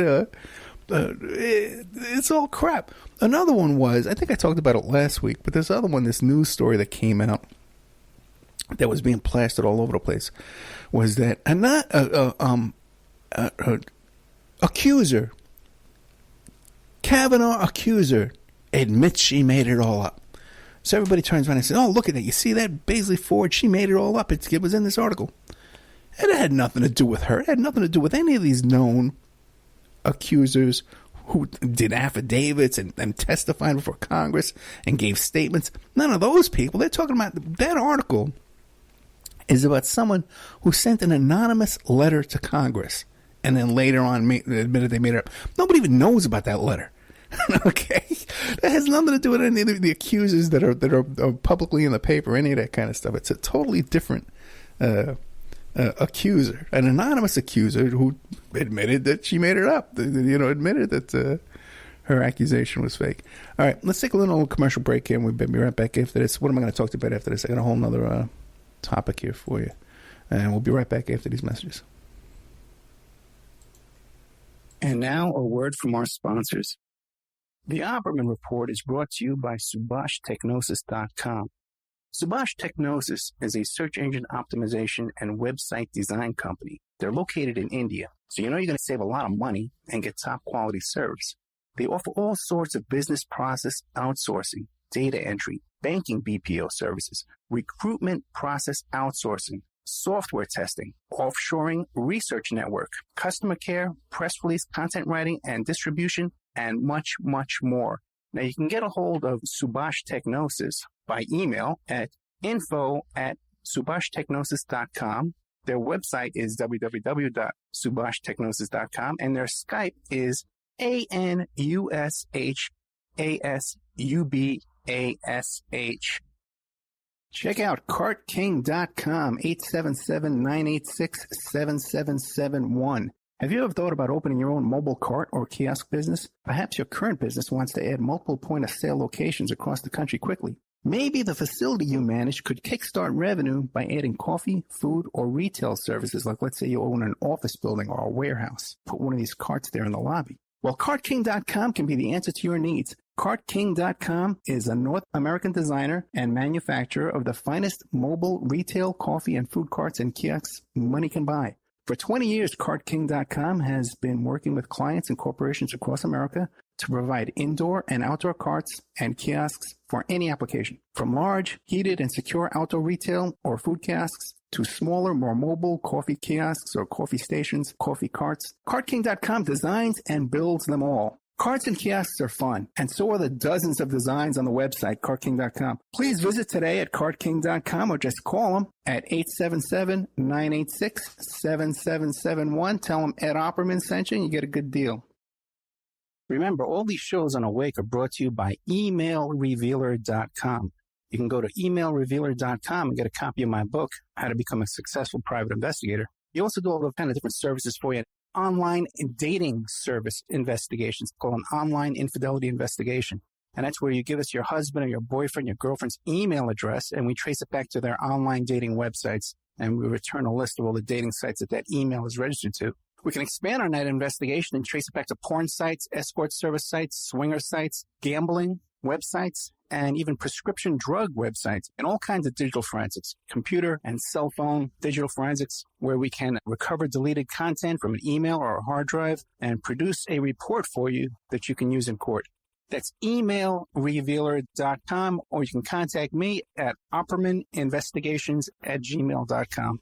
it's all crap. Another one was, I think I talked about it last week, but this other one, this news story that came out that was being plastered all over the place, was that accuser, Kavanaugh accuser, admits she made it all up. So everybody turns around and says, oh, look at that. You see that? Baisley Ford, she made it all up. It was in this article. And it had nothing to do with her. It had nothing to do with any of these known accusers who did affidavits and testified before Congress and gave statements. None of those people. They're talking about that article is about someone who sent an anonymous letter to Congress and then later on admitted they made it up. Nobody even knows about that letter. Okay, that has nothing to do with any of the accusers that are publicly in the paper, any of that kind of stuff. It's a totally different accuser, an anonymous accuser who admitted that she made it up. Admitted that her accusation was fake. All right, let's take a little commercial break here, and we'll be right back after this. What am I going to talk about after this? I got a whole other topic here for you, and we'll be right back after these messages. And now a word from our sponsors. The Opperman Report is brought to you by SubhashTechnosis.com. Subhash Technosis is a search engine optimization and website design company. They're located in India, so you're going to save a lot of money and get top quality service. They offer all sorts of business process outsourcing, data entry, banking BPO services, recruitment process outsourcing, software testing, offshoring, research network, customer care, press release, content writing, and distribution, and much, much more. Now, you can get a hold of Subhash Technosis by email at info@subhashtechnosis.com. Their website is www.subhashtechnosis.com, and their Skype is ANUSHASUBASH. Check out CartKing.com, 877-986-7771. Have you ever thought about opening your own mobile cart or kiosk business? Perhaps your current business wants to add multiple point-of-sale locations across the country quickly. Maybe the facility you manage could kickstart revenue by adding coffee, food, or retail services, like let's say you own an office building or a warehouse. Put one of these carts there in the lobby. Well, CartKing.com can be the answer to your needs. CartKing.com is a North American designer and manufacturer of the finest mobile retail coffee and food carts and kiosks money can buy. For 20 years, CartKing.com has been working with clients and corporations across America to provide indoor and outdoor carts and kiosks for any application. From large, heated, and secure outdoor retail or food kiosks to smaller, more mobile coffee kiosks or coffee stations, coffee carts, CartKing.com designs and builds them all. Carts and kiosks are fun, and so are the dozens of designs on the website, CartKing.com. Please visit today at CartKing.com or just call them at 877-986-7771. Tell them Ed Opperman sent you and you get a good deal. Remember, all these shows on Awake are brought to you by emailrevealer.com. You can go to emailrevealer.com and get a copy of my book, How to Become a Successful Private Investigator. You also do all those kind of different services for you. Online dating service investigations called an online infidelity investigation. And that's where you give us your husband or your boyfriend, your girlfriend's email address, and we trace it back to their online dating websites, and we return a list of all the dating sites that email is registered to. We can expand on that investigation and trace it back to porn sites, escort service sites, swinger sites, gambling websites, and even prescription drug websites, and all kinds of digital forensics, computer and cell phone digital forensics, where we can recover deleted content from an email or a hard drive and produce a report for you that you can use in court. That's emailrevealer.com, or you can contact me at oppermaninvestigations@gmail.com.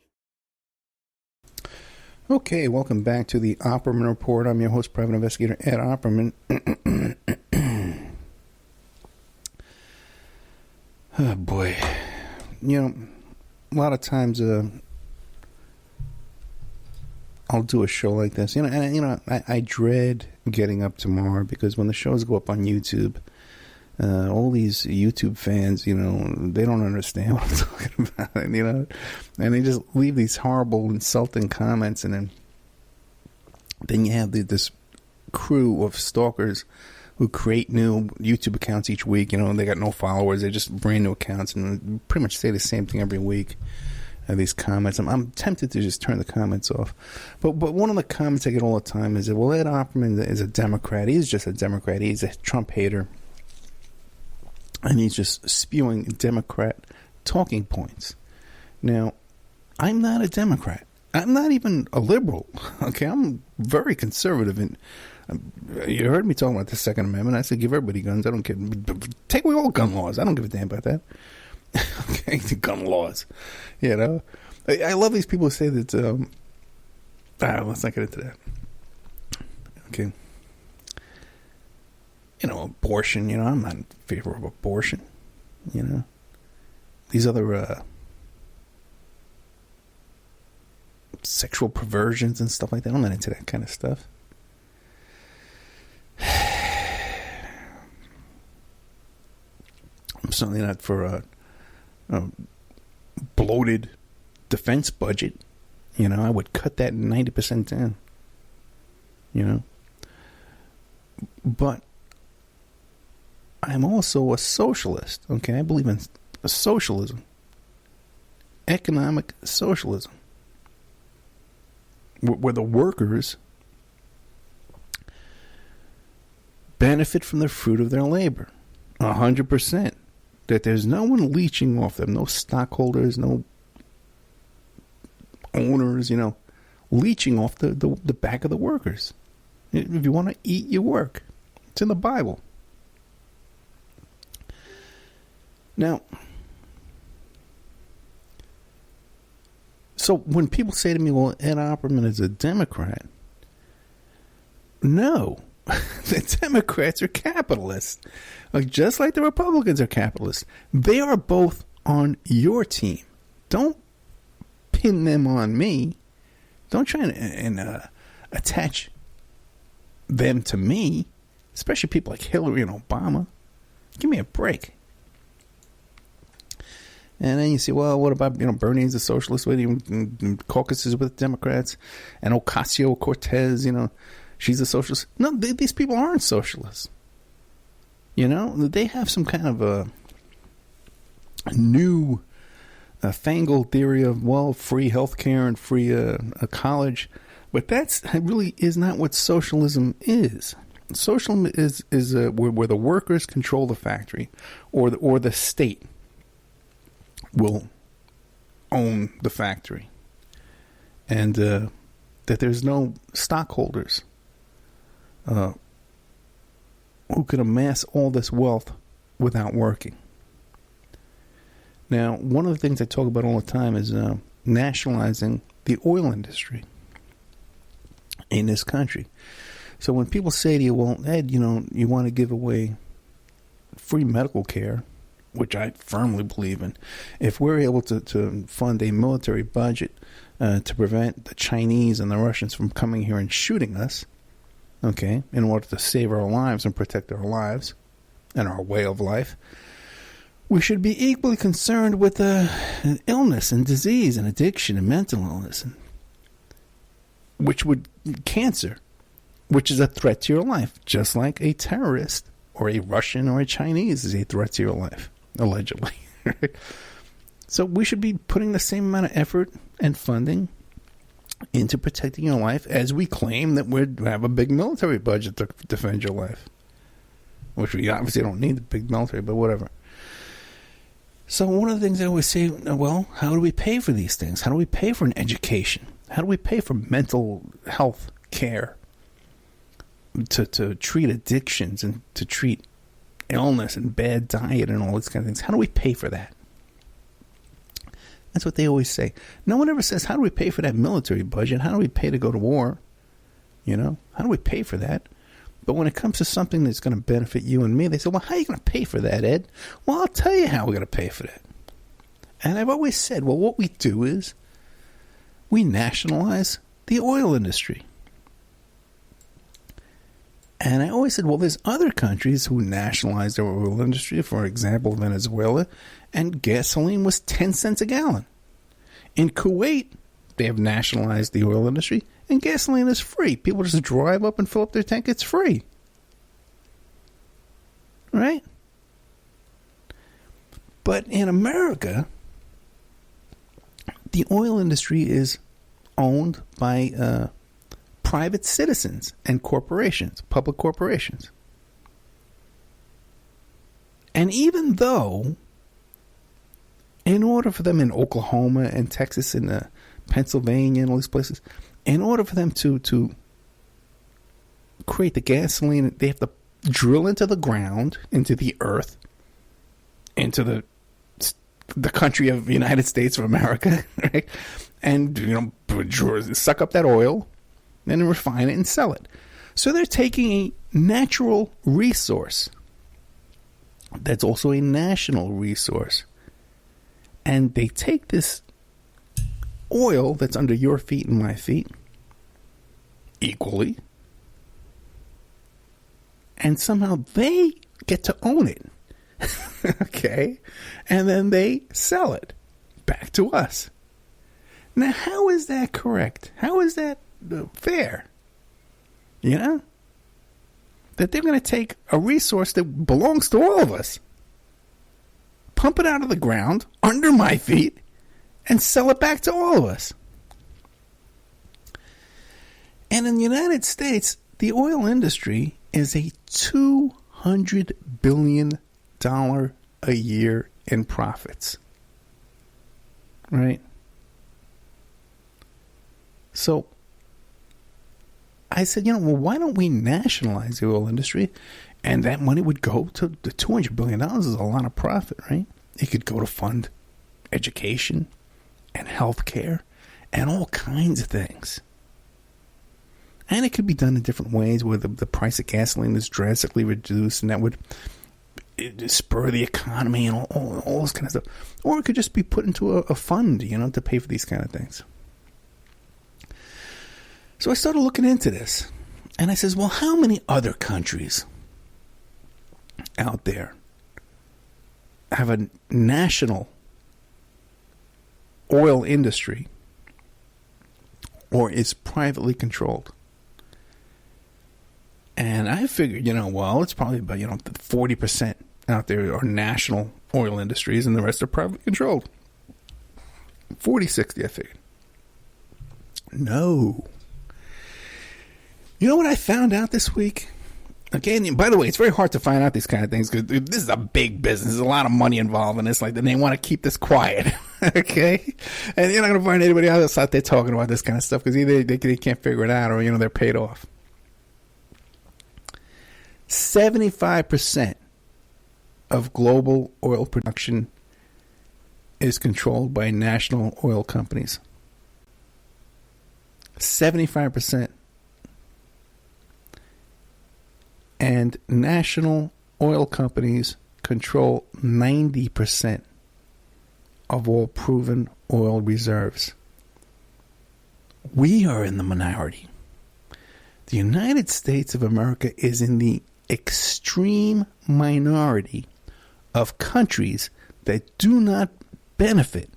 Okay, welcome back to the Opperman Report. I'm your host, Private Investigator Ed Opperman. Oh, boy. You know, a lot of times I'll do a show like this. I dread getting up tomorrow because when the shows go up on YouTube, all these YouTube fans, they don't understand what I'm talking about, and they just leave these horrible, insulting comments, and then you have this crew of stalkers who create new YouTube accounts each week. They got no followers. They're just brand new accounts and pretty much say the same thing every week. These comments. I'm tempted to just turn the comments off. But one of the comments I get all the time is that, well, Ed Opperman is a Democrat. He's just a Democrat. He's a Trump hater. And he's just spewing Democrat talking points. Now, I'm not a Democrat. I'm not even a liberal. Okay, I'm very conservative. And you heard me talking about the Second Amendment. I said, give everybody guns. I don't care. Take away all gun laws. I don't give a damn about that. Okay, the gun laws. I love these people who say that. Let's not get into that. Okay. Abortion. I'm not in favor of abortion. These other sexual perversions and stuff like that. I'm not into that kind of stuff. I'm certainly not for a bloated defense budget. I would cut that 90% down. But I'm also a socialist. Okay, I believe in socialism, economic socialism, where the workers benefit from the fruit of their labor, 100%. That there's no one leeching off them, no stockholders, no owners, leeching off the back of the workers. If you want to eat, you work. It's in the Bible. Now, so when people say to me, well, Ed Opperman is a Democrat, no, the Democrats are capitalists. Like, just like the Republicans are capitalists. They are both on your team. Don't pin them on me. Don't try and attach them to me, especially people like Hillary and Obama. Give me a break. And then you say, well, what about, Bernie's a socialist, caucuses with Democrats, and Ocasio-Cortez, she's a socialist. No, these people aren't socialists. They have some kind of a new fangled theory of, free healthcare and free college. But that really is not what socialism is. Socialism is where the workers control the factory, or the state will own the factory, and that there's no stockholders who can amass all this wealth without working. Now, one of the things I talk about all the time is nationalizing the oil industry in this country. So when people say to you, well, Ed, you want to give away free medical care, which I firmly believe in, if we're able to fund a military budget to prevent the Chinese and the Russians from coming here and shooting us, okay, in order to save our lives and protect our lives and our way of life, we should be equally concerned with illness and disease and addiction and mental illness, cancer, which is a threat to your life, just like a terrorist or a Russian or a Chinese is a threat to your life. Allegedly. So we should be putting the same amount of effort and funding into protecting your life as we claim that we have a big military budget to defend your life. Which we obviously don't need the big military, but whatever. So one of the things I always say, well, how do we pay for these things? How do we pay for an education? How do we pay for mental health care? To treat addictions and to treat illness and bad diet and all these kind of things. How do we pay for that? That's what they always say. No one ever says, how do we pay for that military budget? How do we pay to go to war? How do we pay for that? But when it comes to something that's going to benefit you and me, they say, well, how are you going to pay for that, Ed? Well, I'll tell you how we're going to pay for that. And I've always said, well, what we do is we nationalize the oil industry. And I always said, well, there's other countries who nationalized their oil industry, for example, Venezuela, and gasoline was 10 cents a gallon. In Kuwait, they have nationalized the oil industry, and gasoline is free. People just drive up and fill up their tank. It's free. Right? But in America, the oil industry is owned by private citizens and corporations, public corporations. And even though, in order for them in Oklahoma and Texas and Pennsylvania and all these places, in order for them to create the gasoline, they have to drill into the ground, into the earth, into the country of the United States of America, right? And, suck up that oil, and refine it and sell it. So they're taking a natural resource that's also a national resource, and they take this oil that's under your feet and my feet equally, and somehow they get to own it. Okay? And then they sell it back to us. Now, how is that correct? How is that fair? That they're going to take a resource that belongs to all of us, pump it out of the ground under my feet, and sell it back to all of us. And in the United States, the oil industry is a $200 billion a year in profits. Right? So I said, why don't we nationalize the oil industry? And that money would go to the $200 billion is a lot of profit, right? It could go to fund education and health care and all kinds of things. And it could be done in different ways where the price of gasoline is drastically reduced, and that would spur the economy and all this kind of stuff. Or it could just be put into a fund, to pay for these kind of things. So I started looking into this, and I says, well, how many other countries out there have a national oil industry or is privately controlled? And I figured, it's probably about, 40% out there are national oil industries and the rest are privately controlled. 40, 60, I figured. No. You know what I found out this week? Again, by the way, it's very hard to find out these kind of things because this is a big business. There's a lot of money involved in this. Like, they want to keep this quiet, okay? And you're not going to find anybody else out there talking about this kind of stuff because either they can't figure it out or, they're paid off. 75% of global oil production is controlled by national oil companies. 75%. And national oil companies control 90% of all proven oil reserves. We are in the minority. The United States of America is in the extreme minority of countries that do not benefit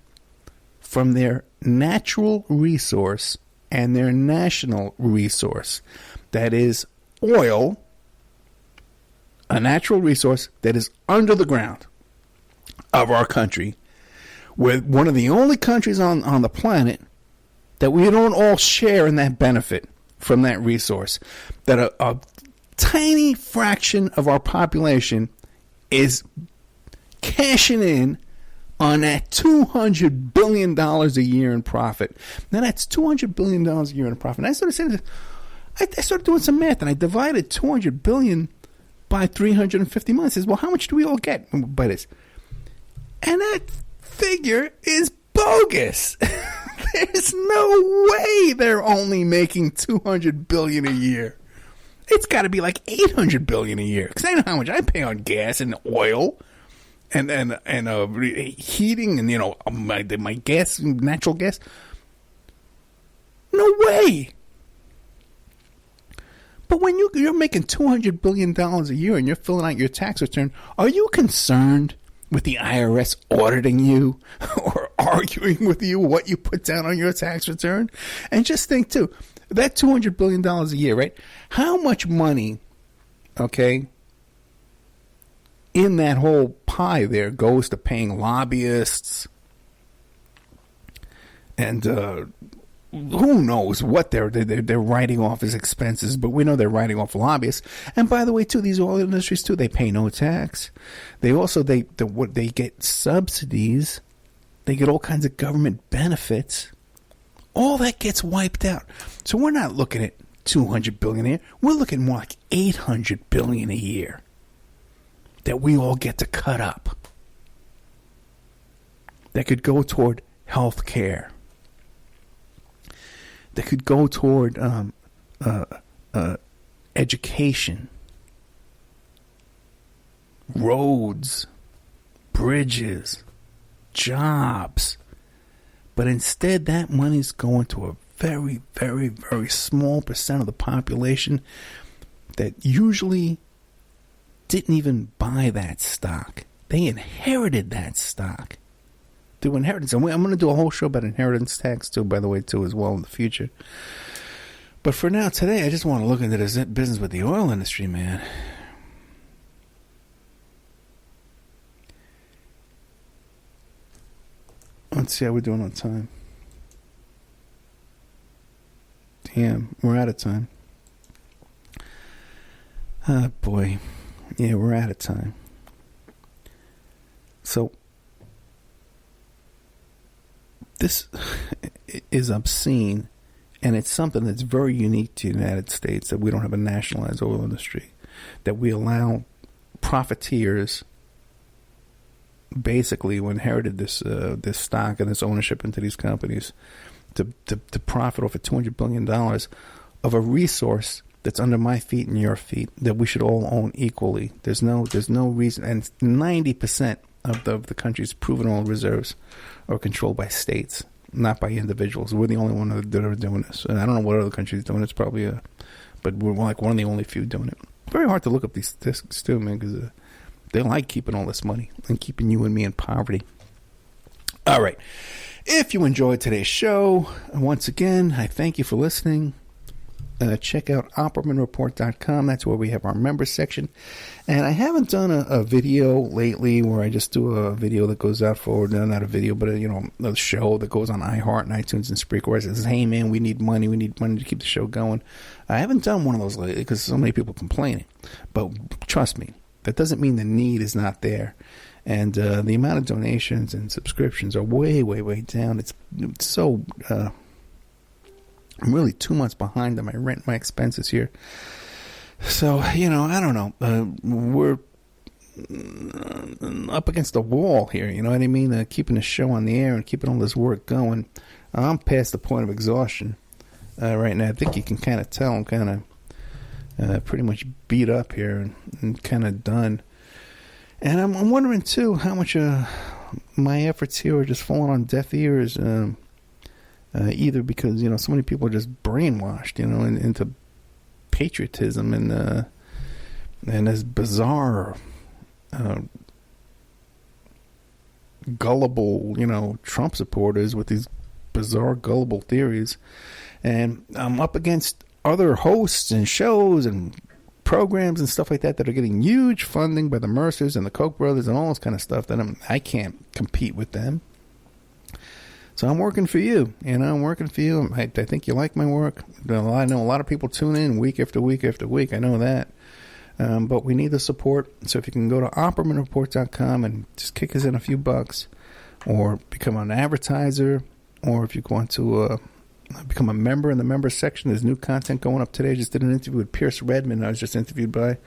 from their natural resource and their national resource. That is oil, a natural resource that is under the ground of our country. We're one of the only countries on the planet that we don't all share in that benefit from that resource. That a tiny fraction of our population is cashing in on that $200 billion a year in profit. Now that's $200 billion a year in profit. And I started doing some math, and I divided $200 billion by 350 months. Says, well, how much do we all get by this? And that figure is bogus. There's no way they're only making $200 billion a year. It's got to be like $800 billion a year, because I know how much I pay on gas and oil and heating and my gas, natural gas. No way. But when you're making $200 billion a year and you're filling out your tax return, are you concerned with the IRS auditing you or arguing with you what you put down on your tax return? And just think, too, that $200 billion a year, right? How much money, okay, in that whole pie there goes to paying lobbyists and who knows what they're writing off as expenses, but we know they're writing off lobbyists. And by the way, too, these oil industries too, they pay no tax. They also they get subsidies, they get all kinds of government benefits. All that gets wiped out. So we're not looking at $200 billion a year. We're looking more like $800 billion a year that we all get to cut up. That could go toward health care. That could go toward education, roads, bridges, jobs. But instead, that money's going to a very, very, very small percent of the population that usually didn't even buy that stock. They inherited that stock. Through inheritance. And I'm going to do a whole show about inheritance tax, too, by the way, too, as well in the future. But for now, today, I just want to look into this business with the oil industry, man. Let's see how we're doing on time. Damn, we're out of time. Oh, boy. Yeah, we're out of time. So, this is obscene, and it's something that's very unique to the United States, that we don't have a nationalized oil industry, that we allow profiteers basically who inherited this stock and this ownership into these companies to profit off of $200 billion of a resource that's under my feet and your feet that we should all own equally. There's no reason, and 90% of the country's proven oil reserves are controlled by states, not by individuals. We're the only one that are doing this, and I don't know what other countries are doing. It's probably but we're like one of the only few doing it. Very hard to look up these statistics too, man, because they like keeping all this money and keeping you and me in poverty. All right. If you enjoyed today's show, once again, I thank you for listening. Check out OppermanReport.com. That's where we have our members section. And I haven't done a video lately where I just do a video that goes out forward. No, not a video, but a show that goes on iHeart and iTunes and Spreaker where it says, hey, man, we need money. We need money to keep the show going. I haven't done one of those lately because so many people complaining. But trust me, that doesn't mean the need is not there. And the amount of donations and subscriptions are way, way, way down. It's so... I'm really 2 months behind on my rent, my expenses here. So, I don't know. We're up against the wall here, you know what I mean? Keeping the show on the air and keeping all this work going. I'm past the point of exhaustion right now. I think you can kind of tell I'm kind of pretty much beat up here and kind of done. And I'm wondering, too, how much my efforts here are just falling on deaf ears. Either because, so many people are just brainwashed, into patriotism and this bizarre, gullible, Trump supporters with these bizarre, gullible theories. And I'm up against other hosts and shows and programs and stuff like that are getting huge funding by the Mercers and the Koch brothers and all this kind of stuff that I can't compete with them. So I'm working for you, I'm working for you. I think you like my work. I know a lot of people tune in week after week after week. I know that. But we need the support. So if you can go to OppermanReport.com and just kick us in a few bucks, or become an advertiser, or if you want to become a member in the members section, there's new content going up today. I just did an interview with Pierce Redmond. I was just interviewed by.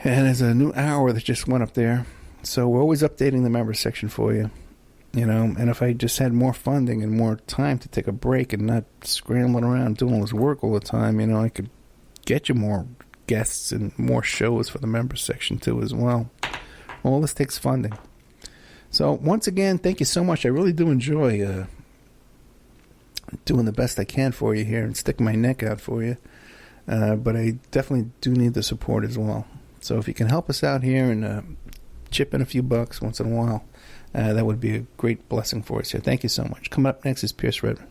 And there's a new hour that just went up there. So we're always updating the members section for you. And if I just had more funding and more time to take a break and not scrambling around doing all this work all the time, I could get you more guests and more shows for the members section too as well. All this takes funding. So once again, thank you so much. I really do enjoy doing the best I can for you here and sticking my neck out for you. But I definitely do need the support as well. So if you can help us out here and chip in a few bucks once in a while, that would be a great blessing for us here. Thank you so much. Coming up next is Pierce Redmond.